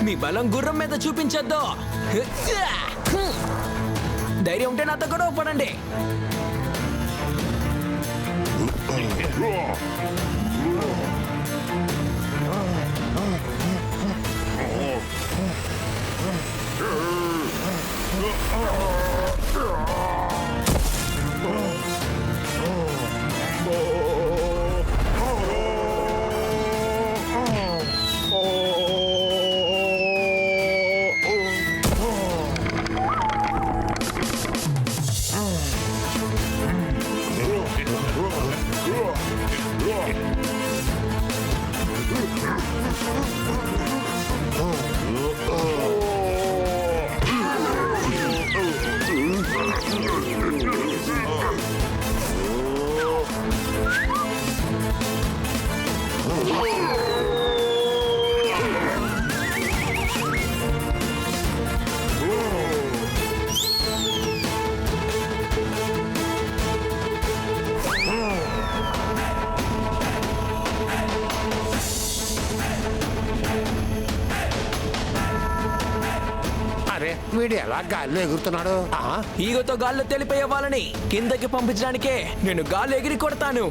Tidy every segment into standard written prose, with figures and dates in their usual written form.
మీ బలం గుర్రం మీద చూపించొద్దు. ధైర్యం ఉంటే నాతో గొడవ పడండి. వీడు ఎలా గాల్లో ఎగురుతున్నాడు? ఈగతో గాల్లో తెలిపోయే వాళ్ళని కిందకి పంపించడానికే నేను గాల్లో ఎగిరి కొడతాను.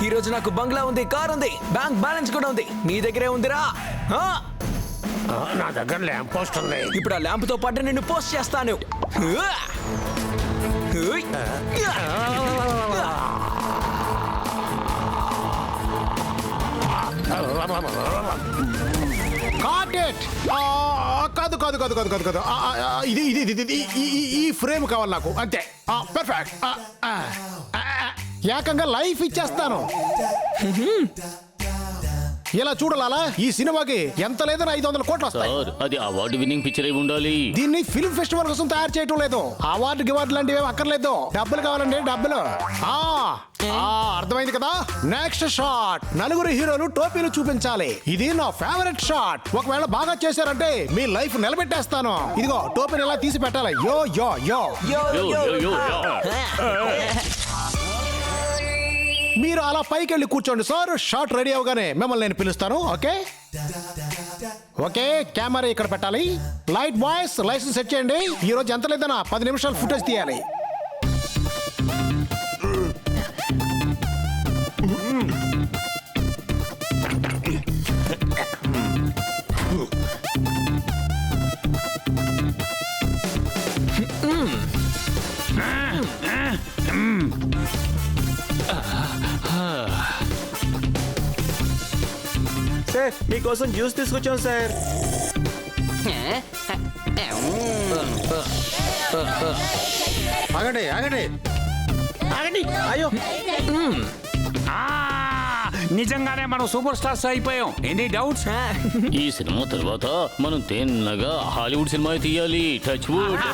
ఈ రోజు నాకు బంగ్లా ఉంది, కార్ ఉంది, బ్యాంక్ బ్యాలెన్స్ కూడా ఉంది. నీ దగ్గరే ఉందిరా? నా దగ్గర ల్యాంప్ పోస్ట్ ఉంది. ఇప్పుడు ఆ ల్యాంప్ తో పాటు నిన్ను పోస్ట్ చేస్తాను. కాదు కాదు కాదు కాదు కాదు కాదు ఇది ఇది ఇది ఈ ఫ్రేమ్ కావాలి నాకు, అంతే. పర్ఫెక్ట్. ఏకంగా లైఫ్ ఇచ్చేస్తాను. ఇలా చూడాలా? ఈ సినిమాకి ఎంత లేదని 500 కోట్లు వస్తాయి. అది అవార్డు విన్నింగ్ పిక్చర్ అయి ఉండాలి. దీన్ని ఫిల్మ్ ఫెస్టివల్ కోసం తయారు చేయటం లేదు. అవార్డు లాంటివి అక్కర్లేదు. డబ్బులు కావాలండి, డబ్బులు. అర్థమైంది కదా? నెక్స్ట్ షాట్, నలుగురు హీరోలు టోపీలు చూపించాలి. ఇది నా ఫేవరెట్ షాట్. ఒకవేళ బాగా చేశారంటే మీ లైఫ్ నిలబెట్టేస్తాను. ఇదిగో టోపీని ఎలా తీసి పెట్టాలి. యో యో యో యో. మీరు అలా పైకి వెళ్ళి కూర్చోండి సార్. షాట్ రెడీ అవగానే మిమ్మల్ని నేను పిలుస్తాను. Okay okay. కెమెరా ఇక్కడ పెట్టాలి. లైట్ బాయ్స్, లైసెన్స్ సెట్ చేయండి. ఈ రోజు ఎంత లేదన్నా 10 నిమిషాలు ఫుటేజ్ తీయాలి. సార్ మీకోసం జ్యూస్ తీసుకొచ్చాం సార్. ఆగండి ఆగండి ఆగండి. అయ్యో నిజంగానే మనం సూపర్ స్టార్స్ అయిపోయాం. Any doubts? ఈ సినిమా తర్వాత మనం తిన్నగా హాలీవుడ్ సినిమా తీయాలి. Touch wood.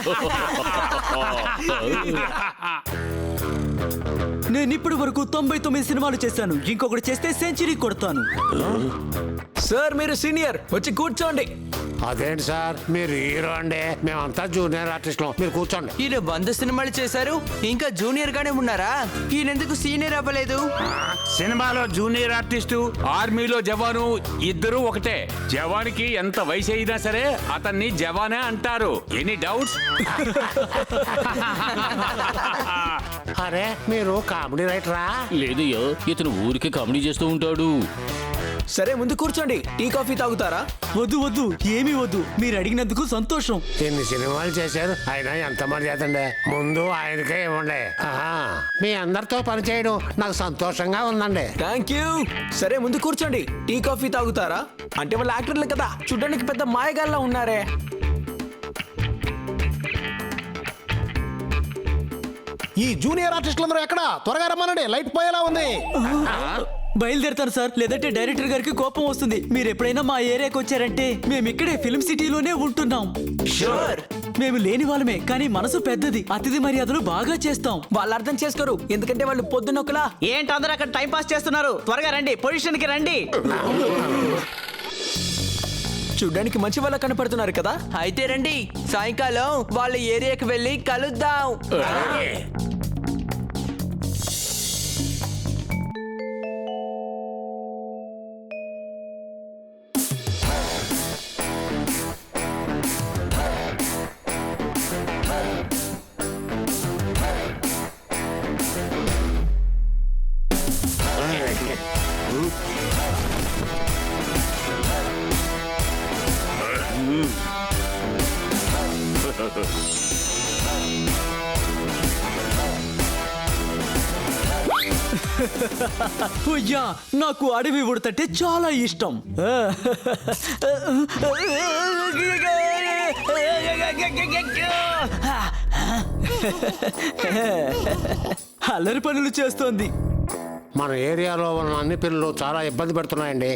నేను ఇప్పటి వరకు 99 సినిమాలు చేశాను. ఇంకొకటి చేస్తే సెంచరీ కొడతాను. సార్ మీరు సీనియర్, వచ్చి కూర్చోండి. అదేంటి సార్ మీరు హీరో అండి, మేమంతా జూనియర్ ఆర్టిస్టులు, మీరు కూర్చోండి. ఈయన 100 సినిమాలు చేశారు, ఇంకా జూనియర్ గానే ఉన్నారా? ఈయన ఎందుకు సీనియర్ అవ్వలేదు? సినిమాలో జూనియర్ ఆర్టిస్టు, ఆర్మీలో జవాను ఇద్దరు ఒకటే. జవానికి ఎంత వయసు అయినా సరే అతన్ని జవానే అంటారు. Any doubts? అరే మీరు కామెడీ రైటరా? లేదయ్యా, ఇతను ఊరికే కామెడీ చేస్తూ ఉంటాడు. సరే ముందు కూర్చోండి. టీ కాఫీ తాగుతారా? వద్దు వద్దు, ఏమీ వద్దు. మీరు అడిగినందుకు సంతోషం. ఎన్ని సినిమాలు చేశారు, అయినా ఎంత మర్యాద అండి. ముందు ఆయనకే ఇవ్వండి. ఆహా, మీ అందరితో పనిచేయడం నాకు సంతోషంగా ఉందండి. Thank you. సరే ముందు కూర్చోండి. టీ కాఫీ తాగుతారా? అంటే వాళ్ళ యాక్టర్లు కదా, చూడడానికి పెద్ద మాయగాల్లా ఉన్నారే. ఈ జూనియర్ ఆర్టిస్టులందరూ ఎక్కడ? త్వరగా రమ్మనండి, లైట్ పోయేలా ఉంది. బయలుదేరతాను సార్, లేదంటే డైరెక్టర్ గారికి కోపం వస్తుంది. మీరు ఎప్పుడైనా మా ఏరియాకి వచ్చారంటే మేము ఇక్కడే ఫిల్మ్ సిటీలోనే ఉంటున్నాం. షూర్. మేము లేని వాళ్ళమే, కానీ మనసు పెద్దది. అతిథి మర్యాదలు బాగా చేస్తాం. వాళ్ళు అర్థం చేసుకోరు, ఎందుకంటే వాళ్ళు పొద్దున్నొకలా. ఏంటి అందరూ అక్కడ టైం పాస్ చేస్తున్నారు? త్వరగా రండి, పొజిషన్ కి రండి. చూడ్డానికి మంచి వాళ్ళ కనపడుతున్నారు కదా. అయితే రండి, సాయంకాలం వాళ్ళ ఏరియాకి వెళ్ళి కలుద్దాం. అయ్యా, నాకు అడవి ఉడతంటే చాలా ఇష్టం. అల్లరి పనులు చేస్తోంది. మన ఏరియాలో ఉన్న అన్ని పిల్లలు చాలా ఇబ్బంది పెడుతున్నాయండి.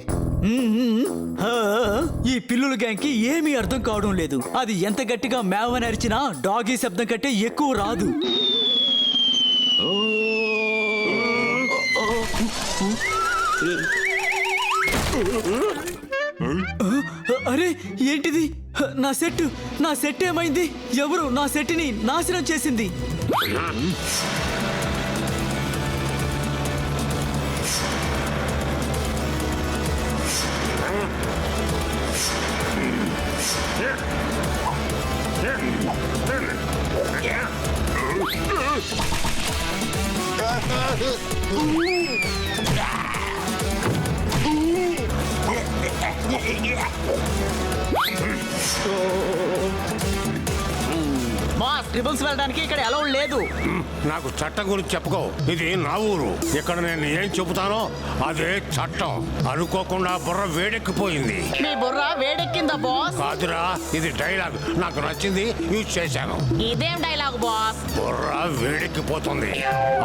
ఈ పిల్లుల గ్యాంగ్కి ఏమీ అర్థం కావడం లేదు. అది ఎంత గట్టిగా మేవని అరిచినా డాగీ శబ్దం కంటే ఎక్కువ రాదు. అరే ఏంటిది? నా సెట్ ఏమైంది? ఎవరు నా సెట్ని నాశనం చేసింది? బాస్, ట్రిబుల్స్ వెళ్ళడానికి ఇక్కడ ఎలా లేదు. నాకు చట్టం గురించి చెప్పుకో, ఇది నా ఊరు. ఇక్కడ నేను ఏం చెబుతానో అదే చట్టం. అనుకోకుండా బుర్ర వేడెక్కిపోయింది. మీ బుర్ర వేడెక్కిందా బాస్? కాదురా, ఇది డైలాగ్ నాకు నచ్చింది, యూజ్ చేశాను. ఇదేం డైలాగ్ బాస్? బుర్ర వేడెక్కిపోతుంది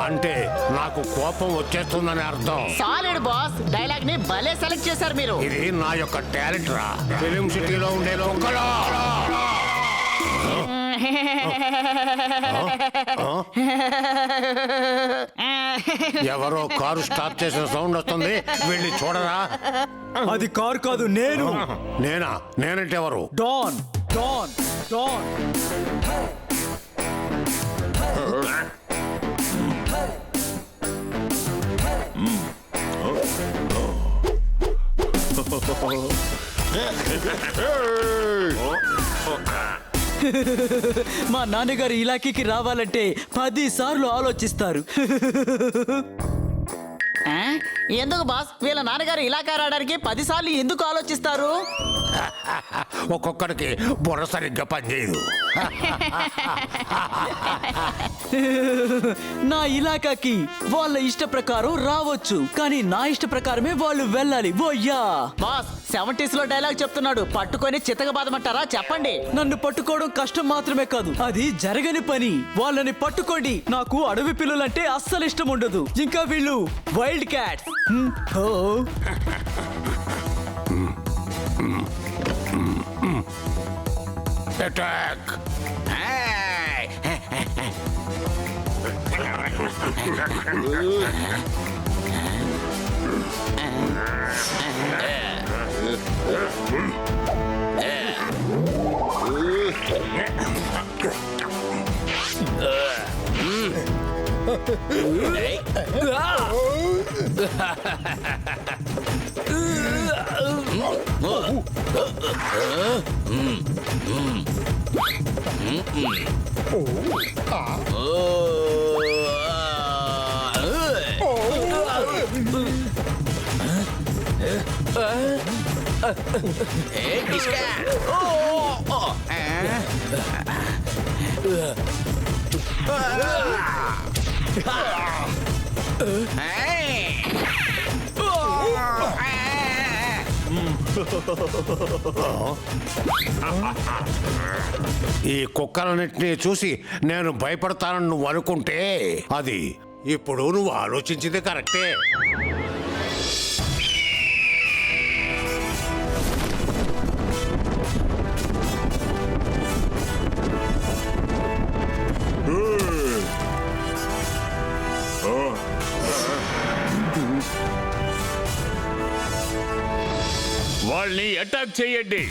అంటే నాకు కోపం వచ్చేస్తుందని అర్థం. సాలిడ్ బాస్, డైలాగ్ ని భలే సెలెక్ట్ చేశారు మీరు. ఇది నా యొక్క టాలెంట్ రా. ఫిలిం సిటీలో ఉండే లోకలో ఎవరో కారు స్టార్ట్ చేసిన సౌండ్ వస్తుంది, వెళ్ళి చూడరా. అది కార్ కాదు, నేను. నేనా? నేనంటే ఎవరు? Don don don. మా నాన్నగారు ఇలాకీకి రావాలంటే 10 సార్లు ఆలోచిస్తారు. ఎందుకు బాస్, వీళ్ళ నాన్నగారు ఇలాకా రావడానికి 10 సార్లు ఎందుకు ఆలోచిస్తారు? ఒక్కొక్కడికి బుర్ర సరిగ్గా పనిచేయదు. నా ఇలాకాకి వాళ్ళ ఇష్ట ప్రకారం రావచ్చు, కానీ నా ఇష్ట ప్రకారమే వాళ్ళు వెళ్ళాలి. ఓయ్యా బాస్ 70s లో డైలాగ్ చెప్తున్నాడు, పట్టుకొని చితకబాదమంటారా? చెప్పండి. నన్ను పట్టుకోవడం కష్టం మాత్రమే కాదు, అది జరగని పని. వాళ్ళని పట్టుకోండి. నాకు అడవి పిల్లలంటే అస్సలు ఇష్టం ఉండదు. ఇంకా వీళ్ళు వైల్డ్ క్యాట్స్. అటాక్! ఈ కుక్కలన్నింటినీ చూసి నేను భయపడతానని నువ్వు అనుకుంటే అది ఇప్పుడు నువ్వు ఆలోచించింది కరెక్టే. వాళ్ళని అటాక్ చేయండి.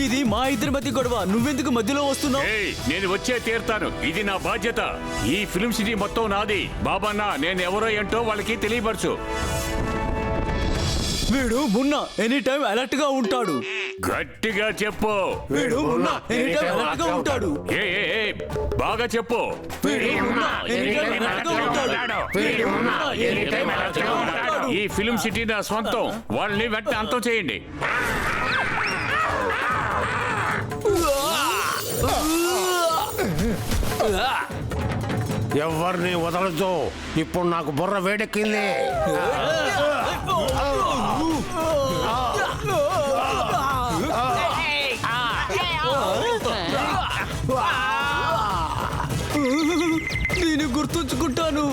ఇది మా ఇద్దరి మధ్య గొడవ, నువ్వెందుకు మధ్యలో వస్తున్నావు? ఏయ్, నేను వచ్చే తీరుతాను. ఇది నా బాధ్యత. ఈ ఫిల్మ్ సిటీ మొత్తం నాది. బాబన్నా, నేను ఎవరో ఏంటో వాళ్ళకి తెలియపరచు. వీడు మున్నా ఎనీ టైం అలర్ట్ గా ఉంటాడు. గట్టిగా చెప్పు. వీడు మున్నా ఎనీ టైం అలర్ట్ గా ఉంటాడు. ఏ ఏ, ఏ, బాగా చెప్పు. ఈ ఫిల్మ్ సిటీ నా సొంతం. వాళ్ళని వెంటనే అంతం చేయండి. ఎవరిని వదలదు. ఇప్పుడు నాకు బుర్ర వేడెక్కింది. నేను గుర్తుంచుకుంటాను.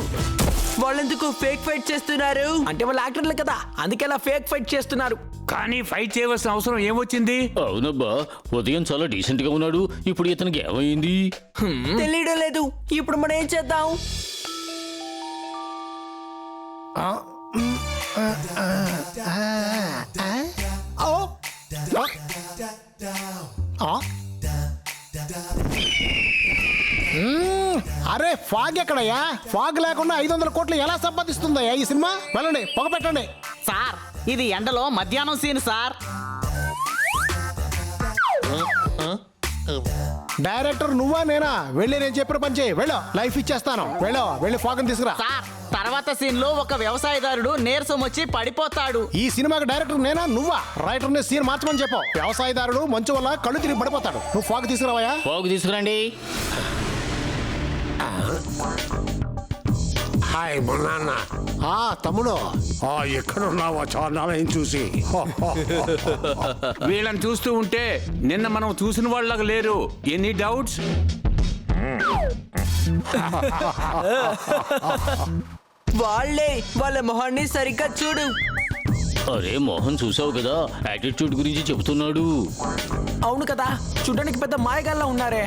వాళ్ళెందుకు ఫేక్ ఫైట్ చేస్తున్నారు? అంటే వాళ్ళు యాక్టర్లు కదా, అందుకే అలా ఫేక్ ఫైట్ చేస్తున్నారు. కానీ ఫైట్ చేయవలసిన అవసరం ఏమొచ్చింది? అవునబ్బా, ఉదయం చాలా డీసెంట్ గా ఉన్నాడు, ఇప్పుడు ఇతనికి ఏమైంది? తెలియడం లేదు. ఇప్పుడు మనం ఏం చేద్దాం? అరే ఫాగ్ ఎక్కడయ్యా? ఫాగ్ లేకుండా 500 కోట్లు ఎలా సంపాదిస్తుందయ్యా ఈ సినిమా? వెళ్ళండి, పొగ పెట్టండి. సార్, ఇది ఎండలో మధ్యాహ్నం సీన్ సార్. డైరెక్టర్ నువ్వా నేనా? వెళ్ళి నేను చెప్పిన పని చేయి. వెళ్ళు, లైఫ్ ఇచ్చేస్తాను. వెళ్ళి ఫాగ్ తీసుకురా. సార్, తర్వాత సీన్ లో ఒక వ్యవసాయదారుడు నీరసం వచ్చి పడిపోతాడు. ఈ సినిమాకి డైరెక్టర్ నేనా నువ్వా? రైటర్ ని సీన్ మార్చమని చెప్పు. వ్యవసాయదారుడు మంచు వల్ల కళ్ళు తిరిగి పడిపోతాడు. నువ్వు ఫాగ్ తీసుకురావయ్యా. ఫాగ్ తీసుకురండి. హాయ్ మొన్న తమ్ముడు, ఎక్కడున్నావా చాలాని చూసి. వీళ్ళని చూస్తూ ఉంటే నిన్న మనం చూసిన వాళ్ళగా లేరు. Any doubts? వాళ్ళ మొహాన్ని సరిగ్గా చూడు. అరే మోహన్, చూసావు కదా, యాటిట్యూడ్ గురించి చెబుతున్నాడు. అవును కదా, చూడడానికి పెద్ద మాయగాల్లా ఉన్నారే.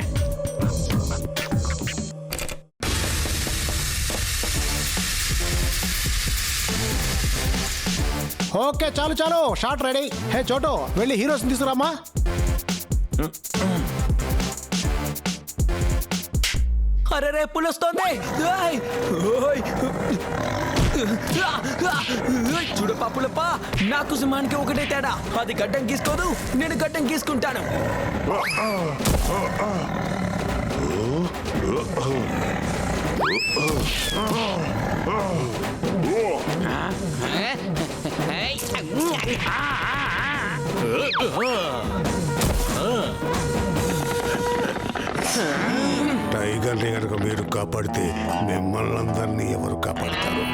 ఓకే చాలు చాలు, షాట్ రెడీ. హే చోటు, వెళ్ళి హీరోస్ తీసుకురామా. అరే రే, పులి వస్తోంది. ఏయ్! ఓయ్! చూడు పాపులప్ప, నాకు సింహానికి ఒకటే తేడా. అది గడ్డం గీసుకోదు, నేను గడ్డం గీసుకుంటాను. టైగర్ని కనుక మీరు కాపాడితే మిమ్మల్ని అందరినీ ఎవరు కాపాడతారు?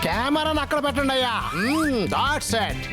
కెమెరాను అక్కడ పెట్టండి అయ్యా. That's set.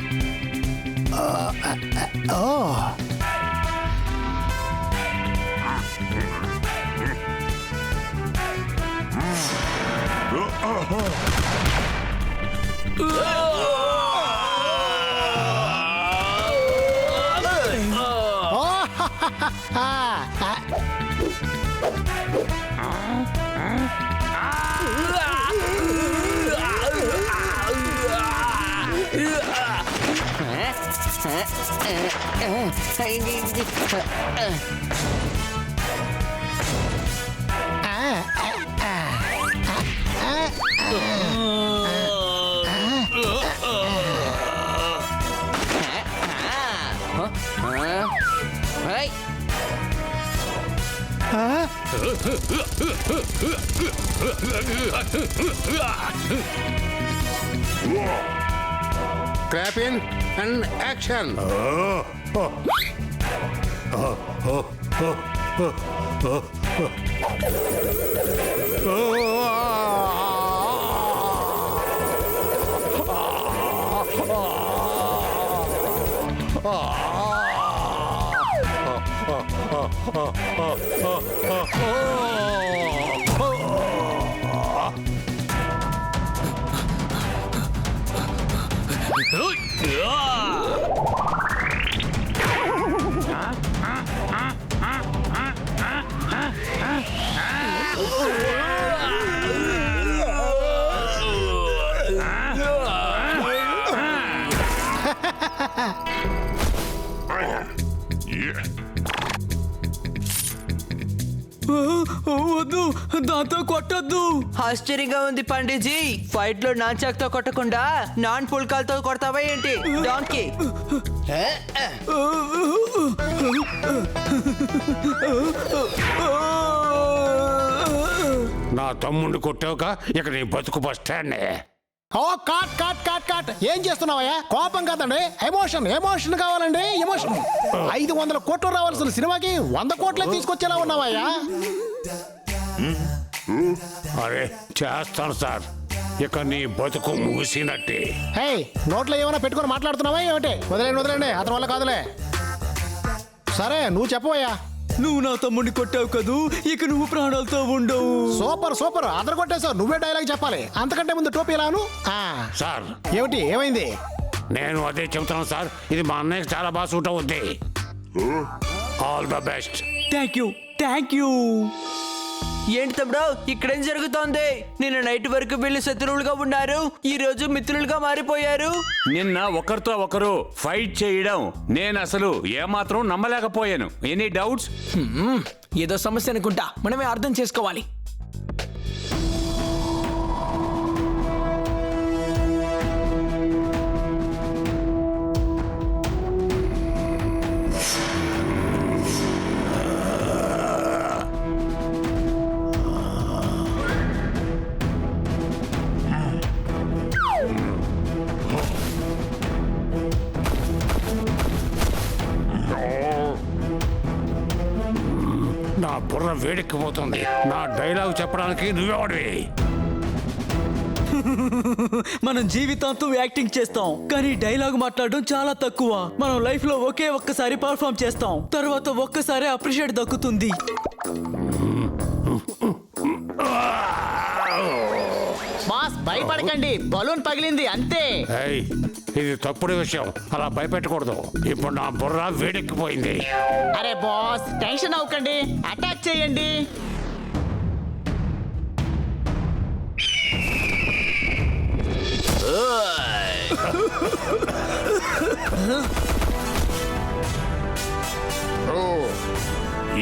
Clap in and action. వద్దు, దాంతో కొట్టద్దు. ఆశ్చర్యంగా ఉంది పండిజీ. ఫైట్ లో నాన్ చాక్ తో కొట్టకుండా నాన్ పుల్కాలతో కొడతావా ఏంటి డాంకీ? నా తమ్ముడిని కొట్టావుగా, ఇక నీ బతుకు బస్ స్టాండ్. ఓ కాట్ కాట్ కాట్ కాట్. ఏం చేస్తున్నావయ్యా? కోపం కాదండి, ఎమోషన్. ఎమోషన్ కావాలండి, ఎమోషన్. 500 కోట్లు రావాల్సిన సినిమాకి 100 కోట్లే తీసుకొచ్చేలా ఉన్నావయ్యా. అరే చేస్తాను సార్, ఇక నీ బతుకు ముగిసినట్టే. హే, నోట్లో ఏమైనా పెట్టుకొని మాట్లాడుతున్నావా ఏమిటి? వదిలేండి, అతని వల్ల కాదులే. సరే నువ్వు చెప్పవయ్యా. నువ్వు నా తమ్ముడిని కొట్టావు కదూ, ఇక నువ్వు ప్రాణాలతో ఉండవు. సూపర్ సూపర్, అదర కొట్టేశావు. నువ్వే డైలాగ్ చెప్పాలి. అంతకంటే ముందు టోపీ ఎలాను? సార్ ఏమిటి, ఏమైంది? నేను అదే చెబుతున్నాను సార్, ఇది మా అన్నయ్యకి చాలా బాగా సూట్ అవుద్ది. All the best. Thank you. ఏంటి తమ్ముడు, ఇక్కడేం జరుగుతోంది? నిన్న నైట్ వరకు వీళ్ళు శత్రువులుగా ఉన్నారు, ఈ రోజు మిత్రులుగా మారిపోయారు. నిన్న ఒకరితో ఒకరు ఫైట్ చేయడం నేను అసలు ఏమాత్రం నమ్మలేకపోయాను. Any doubts? ఏదో సమస్య అనుకుంటా, మనమే అర్థం చేసుకోవాలి. నా బుర్ర వేడెక్కిపోతుంది. నా డైలాగ్ చెప్పడానికి నువ్వెవడివి? మనం జీవితాంతం యాక్టింగ్ చేస్తాం, కానీ డైలాగ్ మాట్లాడడం చాలా తక్కువ. మనం లైఫ్ లో ఒక్కసారి పర్ఫామ్ చేస్తాం, తర్వాత ఒక్కసారి అప్రిషియేట్ దక్కుతుంది. బాస్ భయపడకండి, బలూన్ పగిలింది అంతే. ఏయ్, ఇది తప్పుడు విషయం, అలా భయపెట్టకూడదు. ఇప్పుడు నా బుర్ర వేడెక్కిపోయింది. అరే బాస్ టెన్షన్ అవ్వకండి, అటాక్ చేయండి.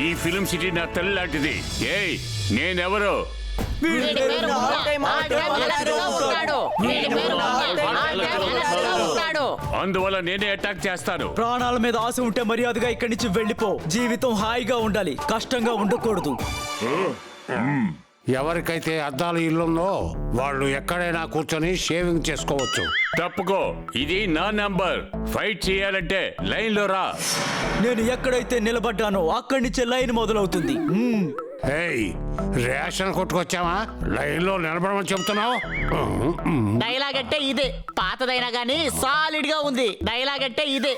ఈ ఫిల్మ్ సిటీ నా తల్లి లాంటిది. ఏయ్, నేనెవరు? వీడి పేరు ఉంటాడు. అందువల్ల నేనే అటాక్ చేస్తాను. ప్రాణాల మీద ఆశ ఉంటే మర్యాదగా ఇక్కడి నుంచి వెళ్ళిపో. జీవితం హాయిగా ఉండాలి, కష్టంగా ఉండకూడదు. ఎవరికైతే అద్దాల ఇల్లుందో వాళ్ళు ఎక్కడైనా కూర్చొని షేవింగ్ చేసుకోవచ్చు. తప్పుకో, ఇది నా నంబర్. ఫైట్ చేయాలంటే లైన్ లో రా. నేను ఎక్కడైతే నిలబడ్డానో అక్కడి నుంచే లైన్ మొదలవుతుంది. ఏయ్, రేషన్ కొట్టుకొచ్చావా? లైన్ లో నిలబడమని చెప్తున్నావు. డైలాగ్ అంటే ఇదే. పాతదైనా గానీ సాలిడ్ గా ఉంది. డైలాగ్ అంటే ఇదే.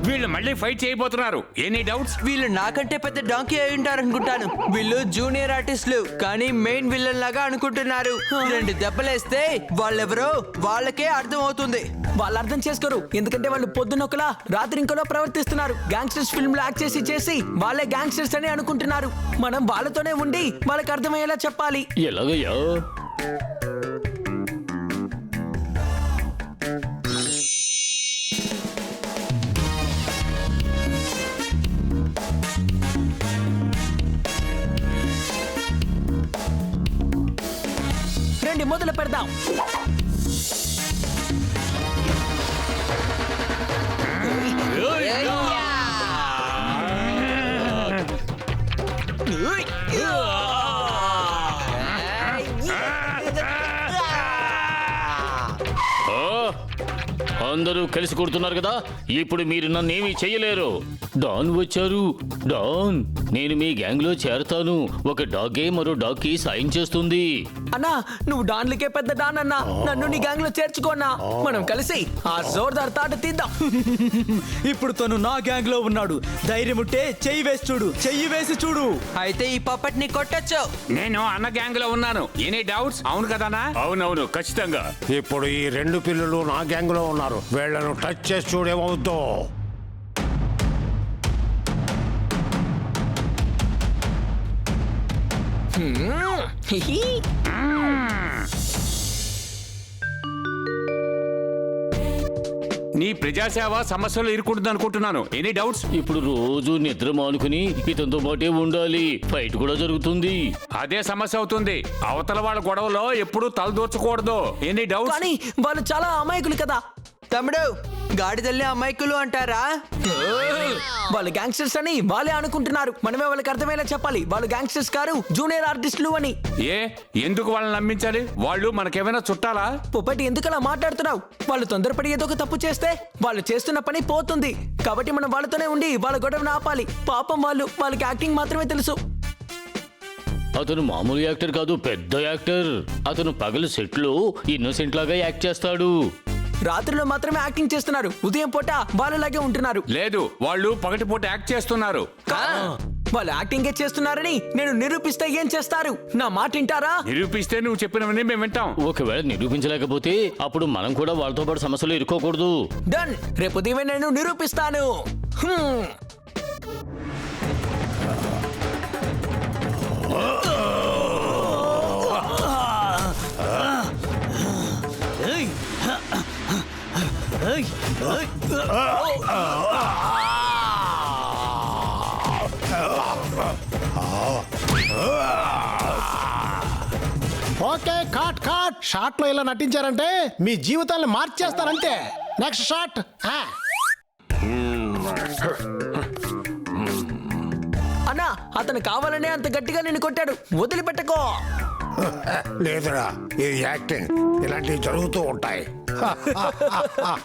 వీళ్ళు మళ్ళీ ఫైట్ చేయబోతున్నారు. Any doubts? వీళ్ళు నాకంటే పెద్ద డాంకీ అయి ఉంటారు అనుకుంటాను. వీళ్ళు జూనియర్ ఆర్టిస్టులు కానీ మెయిన్ విలన్ లాగా అనుకుంటున్నారు. 2 దెబ్బలేస్తే వాళ్ళెవరో వాళ్ళకే అర్థం అవుతుంది. వాళ్ళు అర్థం చేసుకోరు, ఎందుకంటే వాళ్ళు పొద్దునొకలా రాత్రి ఇంకోలా ప్రవర్తిస్తున్నారు. గ్యాంగ్స్టర్స్ ఫిల్మ్ లో యాక్ట్ చేసి వాళ్ళే గ్యాంగ్స్టర్స్ అని అనుకుంటున్నారు. మనం వాళ్ళతోనే ఉండి వాళ్ళకి అర్థమయ్యేలా చెప్పాలి. ఎలాగయ్యా? రండి మొదలు పెడదాం. అందరూ కలిసి కొడుతున్నారు కదా, ఇప్పుడు మీరు నన్నేమీ చెయ్యలేరు. డాన్ వచ్చారు. డాన్, నేను మీ గ్యాంగ్ లో చేరతాను. ఒక డాగే మరో డాగ్ కి సాయం చేస్తుంది. అన్నా, నువ్వు డాన్లకే పెద్ద డాన్ అన్నా. నన్ను నీ గ్యాంగ్ లో చేర్చుకోన్నా. మనం కలిసి ఆ జోర్దార్ తాట తీద్దాం. ఇప్పుడు తను నా గ్యాంగ్ లో ఉన్నాడు. ధైర్యం ఉంటే చెయ్యి వేసి చూడు, చెయ్యి వేసి చూడు. అయితే ఈ పప్పట్ ని కొట్టచ్చు. నేను అన్న గ్యాంగ్ లో ఉన్నాను. Any doubts? అవును కదనా? అవునవును, ఖచ్చితంగా. ఇప్పుడు ఈ 2 పిల్లలు నా గ్యాంగ్ లో ఉన్నారు. వీళ్ళను టచ్ చేసి చూడేమవుద్దో. నీ ప్రజాసేవ సమస్యలు ఇరుకుంటుంది అనుకుంటున్నాను. Any doubts? ఇప్పుడు రోజు నిద్ర మానుకుని ఇతనితో పాటే ఉండాలి. ఫైట్ కూడా జరుగుతుంది. అదే సమస్య అవుతుంది. అవతల వాళ్ళ గొడవలో ఎప్పుడు తలదూర్చకూడదు. Any doubts? కానీ వాళ్ళు చాలా అమాయకులు కదా. తమ్ముడు, గాడిదల్లి అమాయకులు అంటారా? వాళ్ళు గ్యాంగ్స్టర్స్ అని వాళ్ళే అనుకుంటున్నారు. మనమే వాళ్ళకి అర్థమయ్యేలా చెప్పాలి. వాళ్ళు గ్యాంగ్స్టర్స్ కారు, జూనియర్ ఆర్టిస్టులు అని. ఎందుకు వాళ్ళని నమ్మించాలి? వాళ్ళు మనకేమైనా చుట్టాలా? పొప్పటి ఎందుకలా మాట్లాడుతున్నావు? వాళ్ళు తొందరపడి ఏదో ఒక తప్పు చేస్తే వాళ్ళు చేస్తున్న పని పోతుంది. కాబట్టి మనం వాళ్ళతోనే ఉండి వాళ్ళ గొడవను ఆపాలి. పాపం వాళ్ళకి యాక్టింగ్ మాత్రమే తెలుసు. అతను మామూలు యాక్టర్ కాదు, పెద్ద యాక్టర్. అతను పగలు సెట్ లో ఇన్నోసెంట్ లాగా యాక్ట్ చేస్తాడు. రాత్రిలో మాత్రమే యాక్టింగ్ చేస్తున్నారు. ఉదయం పూట వాళ్ళలాగే ఉంటున్నారు. లేదు, వాళ్ళు పగటిపూట యాక్ట్ చేస్తున్నారు. వాళ్ళు యాక్టింగే చేస్తున్నారని నేను నిరూపిస్తే ఏం చేస్తారు? నా మాట వింటారా? నిరూపిస్తే నువ్వు చెప్పినవన్నీ మేము వింటాం. ఒకవేళ నిరూపించలేకపోతే అప్పుడు మనం కూడా వాళ్ళతో పాటు సమస్యలు ఇరుక్కోకూడదు. డన్. రేపు ఉదయమే నేను నిరూపిస్తాను. Okay, cut cut. షాట్ లో ఇలా నటించారంటే మీ జీవితాన్ని మార్చేస్తారంతే. Next shot. అన్నా, అతను కావాలనే అంత గట్టిగా నిన్ను కొట్టాడు. వదిలిపెట్టకో. లేదురా, ఇది యాక్టింగ్. ఇలాంటివి జరుగుతూ ఉంటాయి.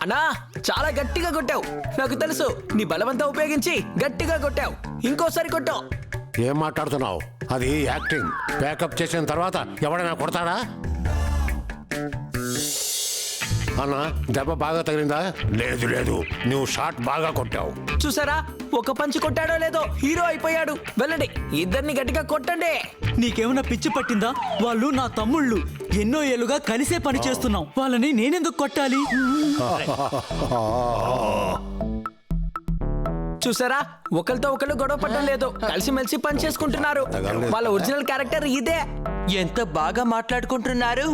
అన్నా, చాలా గట్టిగా కొట్టావు. నాకు తెలుసు. నీ బలవంతా ఉపయోగించి గట్టిగా కొట్టావు. ఇంకోసారి కొట్టావు. ఏం మాట్లాడుతున్నావు? అది యాక్టింగ్. ప్యాకప్ చేసిన తర్వాత ఎవడైనా కొడతాడా? అన్నా, దెబ్బ బాగా తగిలిందా? లేదు లేదు, నువ్వు షాట్ బాగా కొట్టావు. చూసారా, ఒక పంచి కొట్టాడో లేదో హీరో అయిపోయాడు. వెళ్ళండి, ఇద్దరిని గట్టిగా కొట్టండి. నీకేమైనా పిచ్చి పట్టిందా? వాళ్ళు నా తమ్ముళ్ళు. ఎన్నో ఏళ్ళుగా కలిసే పని చేస్తున్నాం. వాళ్ళని నేనెందుకు కొట్టాలి? చూసారా, ఒకరితో ఒకరు గొడవ పడడం లేదు, కలిసిమెలిసి పని చేసుకుంటున్నారు. వాళ్ళ ఒరిజినల్ క్యారెక్టర్ ఇదే. ఎంత బాగా మాట్లాడుకుంటున్నారు.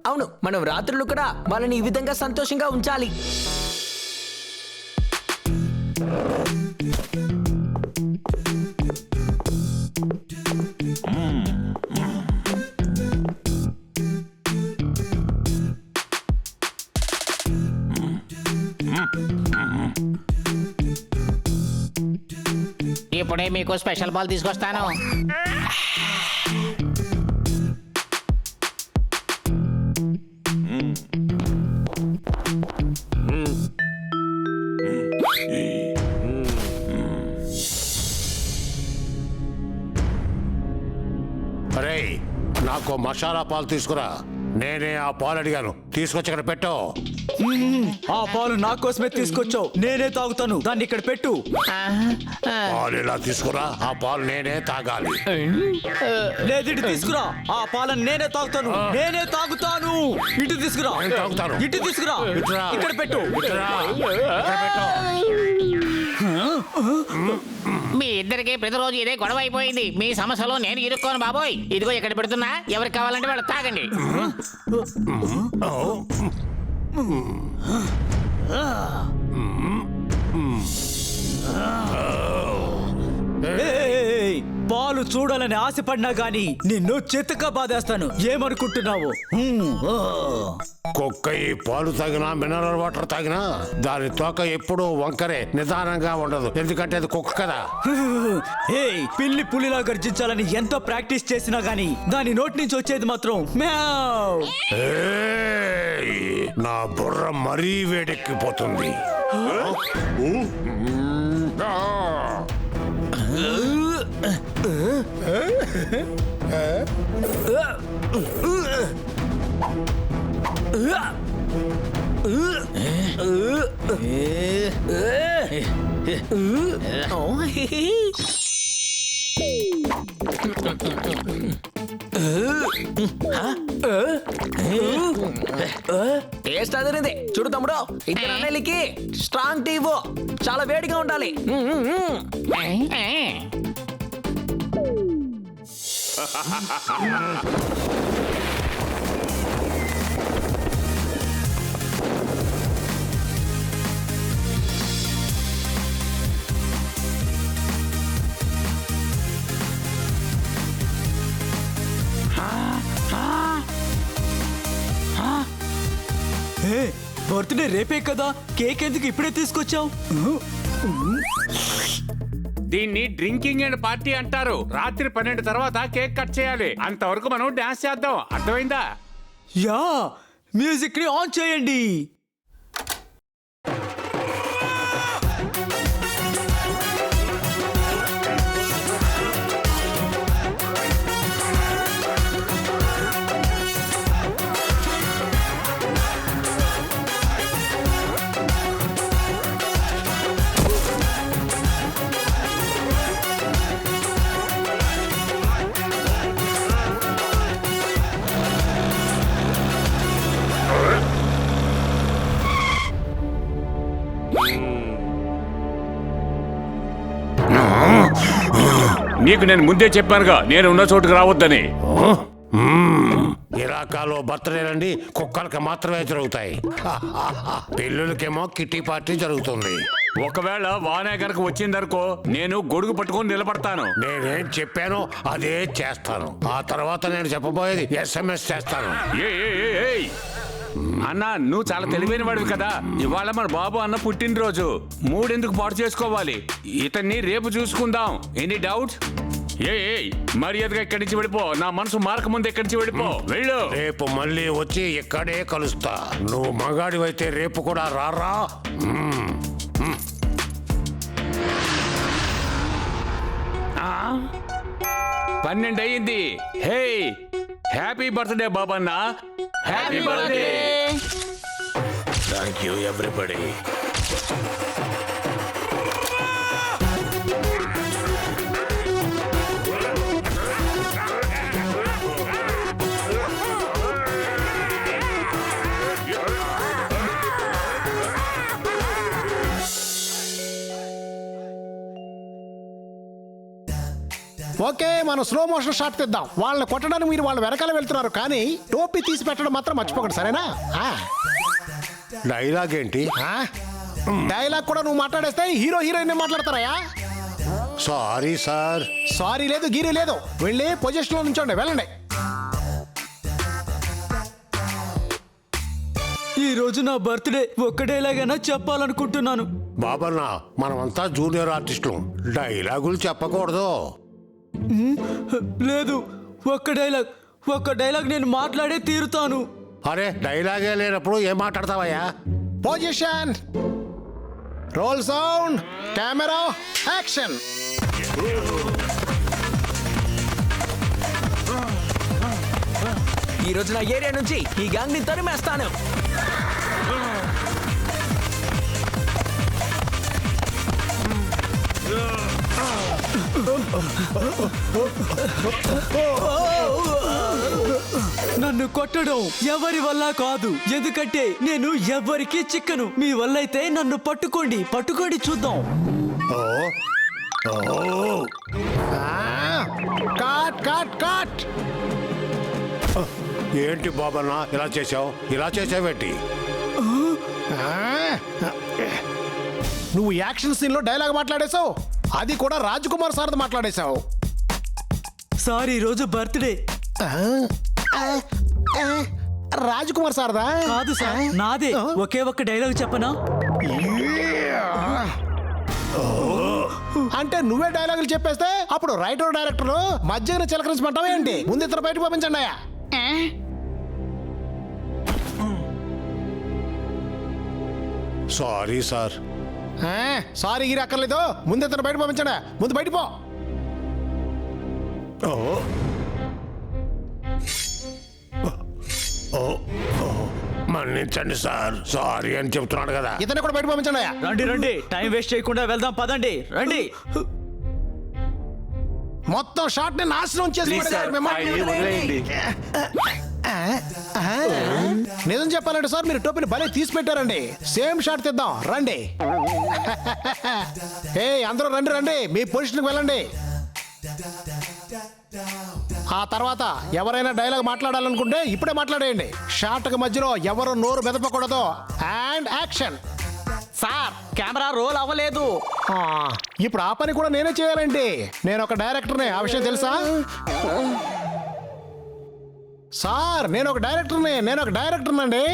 అవును, మనం రాత్రులు కూడా వాళ్ళని ఈ విధంగా సంతోషంగా ఉంచాలి. ఇప్పుడే మీకు స్పెషల్ బాల్ తీసుకొస్తాను. అరే, నాకు మసాలా పాలు తీసుకురా. నేనే ఆ పాలు అడిగాను, తీసుకొచ్చి ఇక్కడ పెట్టు. ఆ పాలు నా కోసమే తీసుకొచ్చావు, నేనే తాగుతాను. దాన్ని ఇక్కడ పెట్టు. పాలు ఇలా తీసుకురా, ఆ పాలు నేనే తాగాలి. లేదు, ఇటు తీసుకురా. ఆ పాలను నేనే తాగుతాను. నేనే తాగుతాను. ఇటు తీసుకురా. నేను తాగుతాను. ఇటు తీసుకురా. ఇటురా. ఇక్కడ పెట్టు. ఇటురా. ఇక్కడ పెట్టు. మీ ఇద్దరికి ప్రతిరోజు ఇదే గొడవ అయిపోయింది. మీ సమస్యలో నేను ఇరుక్కోను బాబోయ్. ఇదిగో ఇక్కడ పెడుతున్నా, ఎవరికి కావాలంటే వాళ్ళు తాగండి. ఏయ్, పాలు చూడాలని ఆశపడినా గాని నిన్ను చిత్తగా బాధేస్తాను. ఏమనుకుంటున్నావు? కుక్క ఈ పాలు తాగినా మినరల్ వాటర్ తాగినా దాని తోక ఎప్పుడూ వంకరే, నిదానంగా ఉండదు. ఎందుకంటే అది కుక్క కదా. ఏయ్, పిల్లి పులిలా గర్జించాలని ఎంతో ప్రాక్టీస్ చేసినా గాని దాని నోటి నుంచి వచ్చేది మాత్రం మ్యావ్. ఏయ్, నా బుర్ర మరీ వేడెక్కిపోతుంది. టేస్ట్ అదిరింది. చూడు తమ్ముడు, ఇద్దరు అన్నయ్యలకి స్ట్రాంగ్ టీ ఇవ్వు. చాలా వేడిగా ఉండాలి. బర్త్డే రేపే కదా, కేక్ ఎందుకు ఇప్పుడే తీసుకొచ్చావు? దీన్ని డ్రింకింగ్ అండ్ పార్టీ అంటారు. రాత్రి 12 తర్వాత కేక్ కట్ చేయాలి. అంతవరకు మనం డాన్స్ చేద్దాం. అర్థమైందా? యా, మ్యూజిక్ ని ఆన్ చేయండి. నీకు నేను ముందే చెప్పానుగా, నేను ఉన్న చోటుకు రావద్దని. ఇరాకాలో బర్త్డేలండి కుక్కలకి మాత్రమే జరుగుతాయి. పిల్లులకేమో కిట్టి పార్టీ జరుగుతుంది. ఒకవేళ వానే గనక వచ్చిందనుకో, నేను గొడుగు పట్టుకొని నిలబడతాను. నేనేం చెప్పానో అదే చేస్తాను. ఆ తర్వాత నేను చెప్పబోయేది SMS చేస్తాను. ఏయ్ అన్నా, నువ్వు చాలా తెలివైన వాడివి కదా. ఇవాళ మన బాబు అన్న పుట్టినరోజు. మూడెందుకు పాటు చేసుకోవాలి? ఇతన్ని రేపు చూసుకుందాం. Any doubt? ఏయ్, మర్యాదగా ఇక్కడి నుంచి వెళ్ళిపో. నా మనసు మారక ముందు ఇక్కడి నుంచి వెళ్ళిపో. వెళ్ళు. రేపు మళ్ళీ వచ్చి ఇక్కడే కలుస్తా. నువ్వు మగాడివైతే రేపు కూడా రారా. 12 అయ్యింది. Hey, happy birthday Babanna. Happy birthday. Thank you everybody. Okay మనం స్లో మోషన్ షాట్ తెద్దాం. వాళ్ళని కొట్టడానికి మీరు వాళ్ళ వెనకాల వెళ్తున్నారు, కానీ టోపీ తీసి పెట్టడం మాత్రం మర్చిపోకండి, సరేనా? డైలాగ్ ఏంటి? డైలాగ్ కూడా నువ్వు మాట్లాడేస్తే హీరో హీరోయిన్ మాట్లాడతారా? Sorry sir. సారీ లేదు, గీరీ లేదు. వెళ్ళి పొజిషన్ లో నుంచోండి, వెళ్ళండి. ఈ రోజు నా బర్త్డే, ఒక్క డైలాగైనా చెప్పాలనుకుంటున్నాను. బాబన్నా, మనమంతా జూనియర్ ఆర్టిస్టులు, డైలాగులు చెప్పకూడదు. లేదు, ఒక్క డైలాగ్ నేను మాట్లాడే తీరుతాను. అరే, డైలాగే లేనప్పుడు ఏం మాట్లాడతావయ్యా? Position, roll sound, camera, action. ఈ రోజు నా ఏరియా నుంచి ఈ గ్యాంగ్ ని తరిమేస్తాను. నన్ను కొట్టడం ఎవరి వల్ల కాదు, ఎందుకంటే నేను ఎవరికి చిక్కను. మీ వల్ల అయితే నన్ను పట్టుకోండి చూద్దాం. Cut cut cut. ఏంటి బాబన్నా ఇలా చేసావేంటి? నువ్వు యాక్షన్ సీన్ లో డైలాగ్ మాట్లాడేశావు, అది కూడా రాజ్ కుమార్ సార్ మాట్లాడేశావు. సార్ ఈ రోజు బర్త్డే. రాజ్ కుమార్ సార్దా? కాదు సార్, నాదే. ఒకే ఒక్క డైలాగ్ చెప్పనా? అంటే నువ్వే డైలాగులు చెప్పేస్తే అప్పుడు రైటర్ డైరెక్టర్ మధ్యన చిలకరించమంటావా ఏంటి? ముందు ఇద్దరు బయటకు పంపించండి అయ్యా. Sorry sir. సారీ గిరి అక్కర్లేదు, ముందు ఇద్దరు బయట పంపించండి. ముందు బయట పో. మన్నించండి సార్, సారీ అని చెప్తున్నాడు కదా. ఇతను కూడా బయట పంపించండి అయ్యా. రండి, టైం వేస్ట్ చేయకుండా వెళ్దాం, పదండి, రండి. మొత్తం షాట్ ని నాశనం చేసి పడేశారు మిమ్మల్ని. నిజం చెప్పాలంటే సార్, మీరు టోపీని భలే తీసి పెట్టారండి. సేమ్ షాట్ తెద్దాం, రండి. ఏ అందరూ రండి, మీ పొజిషన్కి వెళ్ళండి. ఆ తర్వాత ఎవరైనా డైలాగ్ మాట్లాడాలనుకుంటే ఇప్పుడే మాట్లాడేయండి. షాట్ కి మధ్యలో ఎవరు నోరు మెదపకూడదు. And action. Sir, camera roll అవ్వలేదు. ఇప్పుడు ఆ పని కూడా నేనే చేయాలండి. నేను ఒక డైరెక్టర్ని, ఆ విషయం తెలుసా? సార్ నేను ఒక డైరెక్టర్ అండి.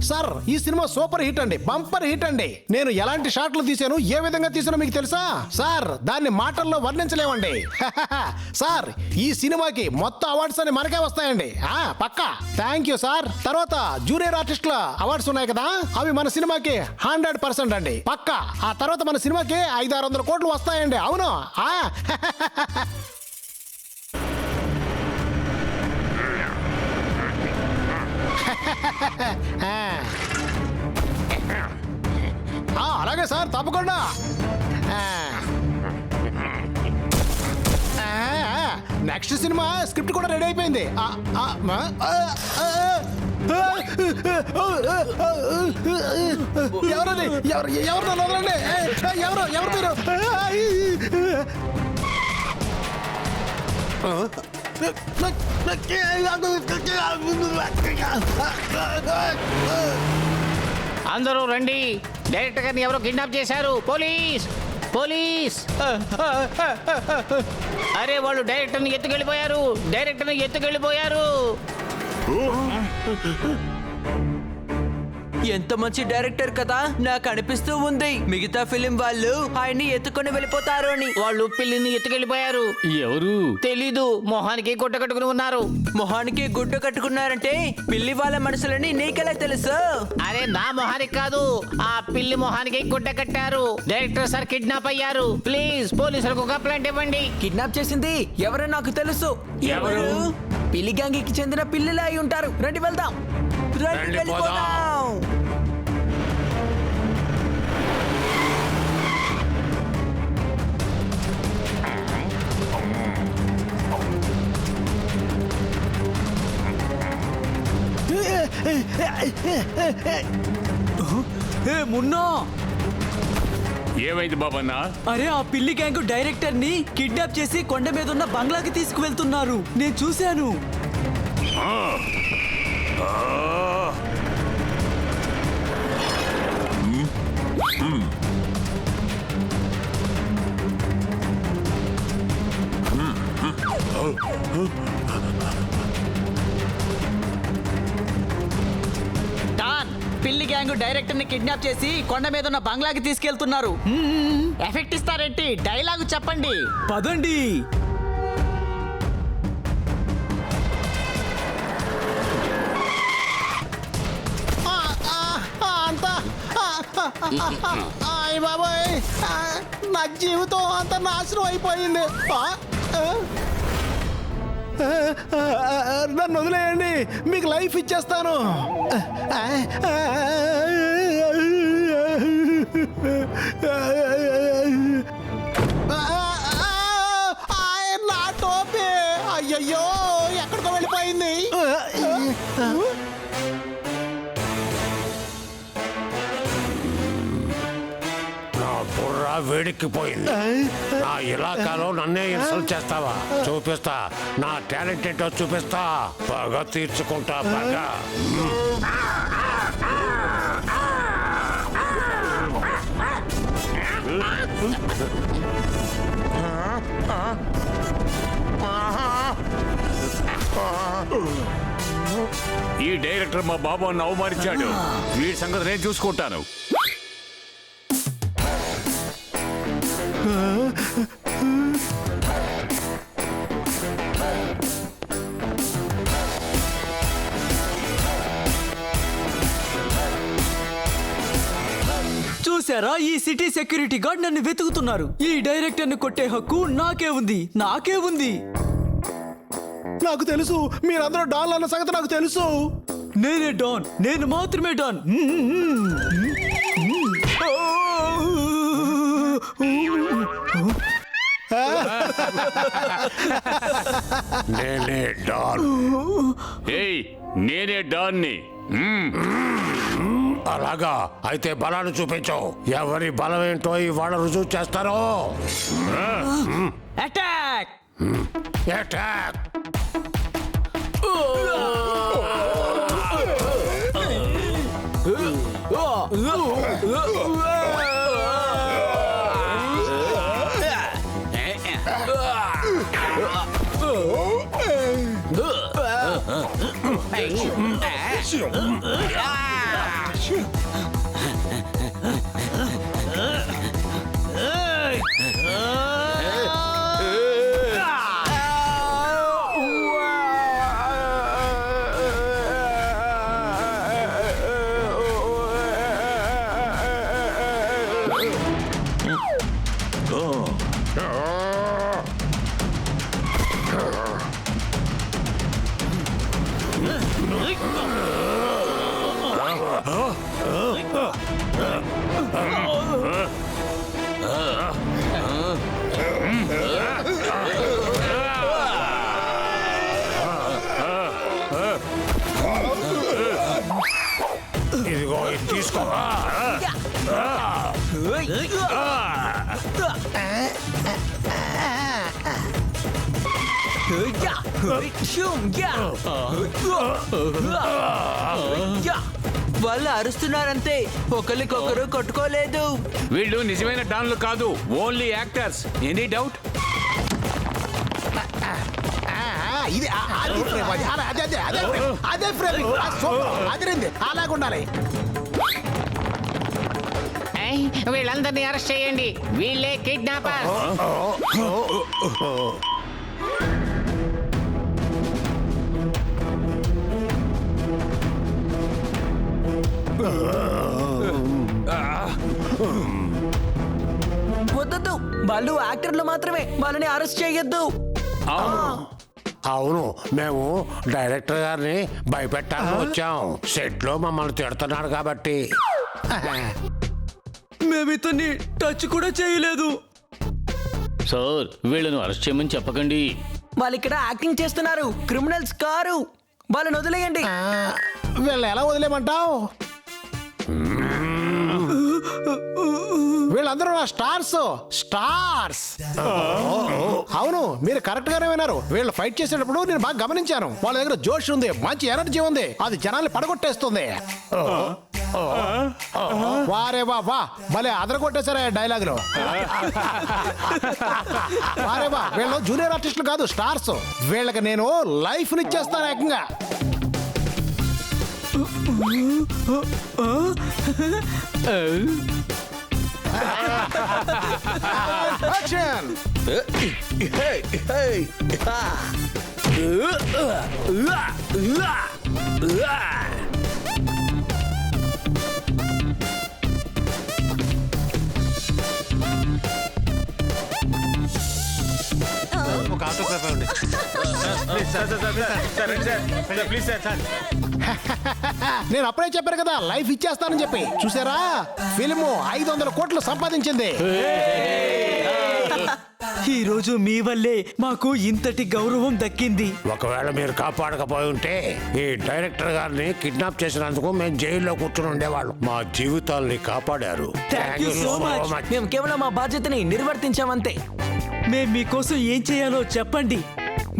సార్ ఈ సినిమా సూపర్ హిట్ అండి, బంపర్ హిట్ అండి. నేను ఎలాంటి షాట్లు తీసాను, ఏ విధంగా తీసానో మీకు తెలుసా? సార్ దాన్ని మాటల్లో వర్ణించలేమండి. సార్ ఈ సినిమాకి మొత్తం అవార్డ్స్ అని మనకే వస్తాయండి, పక్కా. Thank you sir. తర్వాత జూనియర్ ఆర్టిస్టుల అవార్డ్స్ ఉన్నాయి కదా, అవి మన సినిమాకి 100% అండి, పక్కా. ఆ తర్వాత మన సినిమాకి 500-600 కోట్లు వస్తాయండి. అవును. అలాగే సార్, తప్పకుండా. నెక్స్ట్ సినిమా స్క్రిప్ట్ కూడా రెడీ అయిపోయింది. ఎవరది? ఎవరు నన్ను వదలండి. ఎవరు మీరు? అందరూ రండి, డైరెక్టర్ గారిని ఎవరో కిడ్నాప్ చేశారు. పోలీస్. అరే, వాళ్ళు డైరెక్టర్ని ఎత్తుకెళ్ళిపోయారు. ఎంత మంచి డైరెక్టర్ కదా, నాకు అనిపిస్తూ ఉంది మిగతా ఫిలిం వాళ్ళు ఆయన్ని ఎత్తుకొని వెళ్ళిపోతారు అని. వాళ్ళు పిల్లిని ఎత్తుకెళ్ళిపోయారు. ఎవరు తెలీదు, మొహానికి గుడ్డ కట్టుకుని ఉన్నారు. మొహానికి గుడ్డ కట్టుకున్నారంటే పిల్లి వాళ్ళ మనసులని నీకెలా తెలుసు? అరే, నా మొహానికి కాదు, ఆ పిల్లి మొహానికి గుడ్డ కట్టారు. డైరెక్టర్ సార్ కిడ్నాప్ అయ్యారు. ప్లీజ్ పోలీసులకు కంప్లైంట్ ఇవ్వండి. కిడ్నాప్ చేసింది ఎవరో నాకు తెలుసు. ఎవరు? పిల్లి గ్యాంగ్కి చెందిన పిల్లిలా అయి ఉంటారు. రండి వెళ్దాం. రండి, వెళ్ళిపోదాం. మున్నా, ఏమైంది బాబన్న? అరే ఆ పిల్లి గ్యాంగ్ డైరెక్టర్ ని కిడ్నాప్ చేసి కొండ మీద ఉన్న బంగ్లాకి తీసుకువెళ్తున్నారు. నేను చూశాను. డాన్, పిల్లి గ్యాంగ్ డైరెక్టర్ ని కిడ్నాప్ చేసి కొండ మీద ఉన్న బంగ్లాకి తీసుకెళ్తున్నారు. ఎఫెక్ట్ ఇస్తారేంటి? డైలాగు చెప్పండి. పదండి. అంతా అయ్య బాబాయ్, నా జీవితం అంతా నాశనం అయిపోయింది. నన్ను వదిలేయండి, మీకు లైఫ్ ఇచ్చేస్తాను. నా టోపీ అయ్యయ్యో ఎక్కడికో వెళ్ళిపోయింది. నా బుర్ర వేడెక్కిపోయింది. నా ఇలాకాలో నన్నే ఇన్సల్ట్ చేస్తావా? చూపిస్తా, నా టాలెంట్ ఏంటో చూపిస్తా. పగ తీర్చుకుంటా పగ. ఈ డైరెక్టర్ మా బాబు అన్న అవమానించాడు. వీడి సంగతి నేను చూసుకుంటాను. చూసారా, ఈ సిటీ సెక్యూరిటీ గార్డ్ నన్ను వెతుకుతున్నారు. ఈ డైరెక్టర్ ని కొట్టే హక్కు నాకే ఉంది. నాకే ఉంది. నాకు తెలుసు, మీరందరూ డాన్ అన్న సంగతి నాకు తెలుసు. నేనే డాన్, నేను మాత్రమే డాన్. నేనే డాన్. ఏయ్, నేనే డాన్ని. అలాగా అయితే బలాన్ని చూపించు. ఎవరి బలం ఏంటో ఇవాళ రుజువు చేస్తారో. అటాక్! అటాక్! ఇదిగో ఇది తీసుకో. వాళ్ళు అరుస్తున్నారంతే, ఒకరికొకరు కొట్టుకోలేదు. వీళ్ళు నిజమైన డాన్లు కాదు, ఓన్లీ యాక్టర్స్. Any doubt? ఇది అది ఫ్రేమ్, అదే ఫ్రేమ్. అదిరింది, అలాగుండాలి. వీళ్ళందరినీ అరెస్ట్ చేయండి. వీళ్ళే కిడ్నాపర్. వద్దొద్దు, వాళ్ళు యాక్టర్లు మాత్రమే, వాళ్ళని అరెస్ట్ చేయొద్దు. అవును, మేము డైరెక్టర్ గారిని భయపెట్టాలని వచ్చాం. సెట్ లో మమ్మల్ని తిడుతున్నాడు కాబట్టి. మేము ఇతన్ని టచ్ కూడా చేయలేదు. సార్, వీళ్ళను అరెస్ట్ చేయమని చెప్పకండి. వాళ్ళు ఇక్కడ యాక్టింగ్ చేస్తున్నారు, క్రిమినల్స్ కారు. వాళ్ళని వదిలేయండి. వీళ్ళు ఎలా వదిలేమంటావు? వీళ్ళ వీళ్ళందరూ నా స్టార్స్ స్టార్స్. అవును, మీరు కరెక్ట్ గానే విన్నారు. వీళ్ళు ఫైట్ చేసేటప్పుడు నేను బాగా గమనించాను. వాళ్ళ దగ్గర జోష్ ఉంది, మంచి ఎనర్జీ ఉంది. అది జనాల్ని పడగొట్టేస్తుంది. వారే వా వా, భలే అదరగొట్టేశారా డైలాగులు. వారే వా, వీళ్ళు జూనియర్ ఆర్టిస్టులు కాదు, స్టార్స్. వీళ్ళకి నేను లైఫ్ నిచ్చేస్తాను ఏకంగా. యాక్షన్. ఒక ఆటోగ్రాఫ్ ఉంది. నేను అప్పుడే చెప్పాను కదా లైఫ్ ఇచ్చేస్తానని చెప్పి. చూసారా, ఫిల్మ్ 500 కోట్లు సంపాదించింది. ఈ రోజు మీ వల్లే మాకు ఇంతటి గౌరవం దక్కింది. ఒకవేళ మీరు కాపాడకపోయి ఉంటే ఈ డైరెక్టర్ గారిని కిడ్నాప్ చేసినందుకు మేము జైల్లో కూర్చుని ఉండేవాళ్ళం. మా జీవితాల్ని కాపాడారు. Thank you so much. మేము కేవలం మా బాధ్యతని నిర్వర్తించామంతే. మేము మీకోసం ఏం చేయాలో చెప్పండి.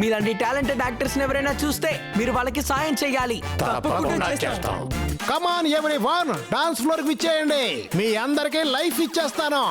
మీలాంటి టాలెంటెడ్ యాక్టర్స్ ఎవరైనా చూస్తే మీరు వాళ్ళకి సాయం చేయాలి. తప్పకుండా చేస్తాం. కమాన్ ఎవ్రీవన్, డాన్స్ ఫ్లోర్ కి ఇచ్చేయండి. మీ అందరికీ లైఫ్ ఇచ్చేస్తాను.